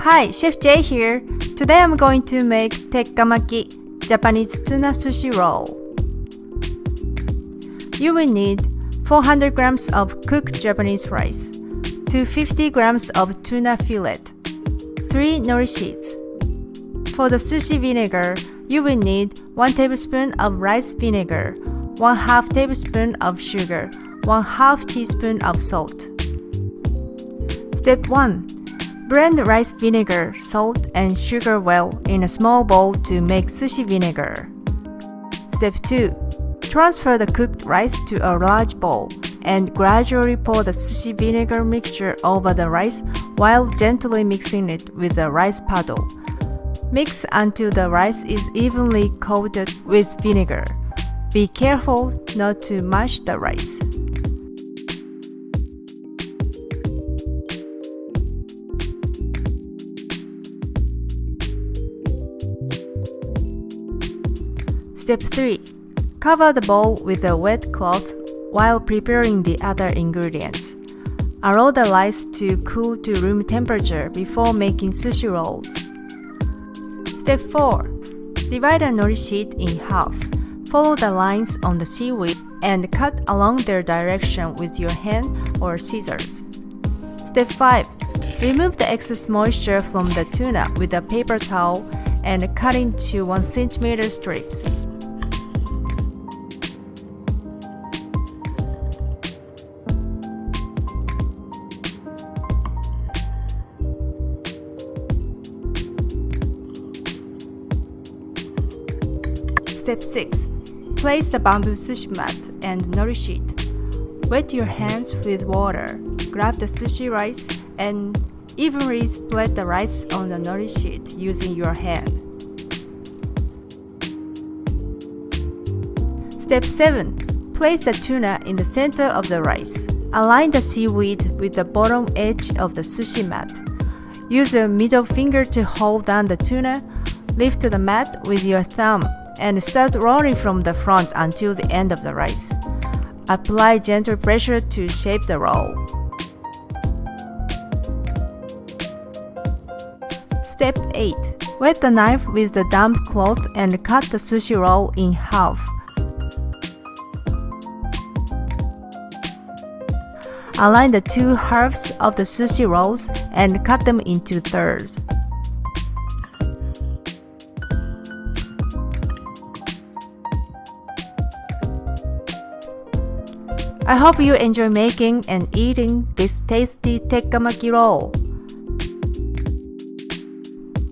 Hi, Chef Jay here. Today I'm going to make Tekka Maki, Japanese tuna sushi roll. You will need 400 grams of cooked Japanese rice, 250 grams of tuna fillet, 3 nori sheets. For the sushi vinegar, you will need 1 tablespoon of rice vinegar, 1/2 tablespoon of sugar, 1/2 teaspoon of salt. Step 1. Blend rice vinegar, salt, and sugar well in a small bowl to make sushi vinegar. Step 2. Transfer the cooked rice to a large bowl and gradually pour the sushi vinegar mixture over the rice while gently mixing it with the rice paddle. Mix until the rice is evenly coated with vinegar. Be careful not to mash the rice. Step 3. Cover the bowl with a wet cloth while preparing the other ingredients. Allow the rice to cool to room temperature before making sushi rolls. Step 4. Divide a nori sheet in half. Follow the lines on the seaweed and cut along their direction with your hand or scissors. Step 5. Remove the excess moisture from the tuna with a paper towel and cut into 1 cm strips. Step 6. Place the bamboo sushi mat and nori sheet. Wet your hands with water. Grab the sushi rice and evenly spread the rice on the nori sheet using your hand. Step 7. Place the tuna in the center of the rice. Align the seaweed with the bottom edge of the sushi mat. Use your middle finger to hold down the tuna. Lift the mat with your thumb and start rolling from the front until the end of the rice. Apply gentle pressure to shape the roll. Step 8. Wet the knife with the damp cloth and cut the sushi roll in half. Align the 2 halves of the sushi rolls and cut them into thirds. I hope you enjoy making and eating this tasty Tekka Maki roll.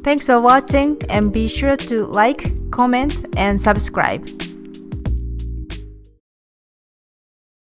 Thanks for watching and be sure to like, comment, and subscribe.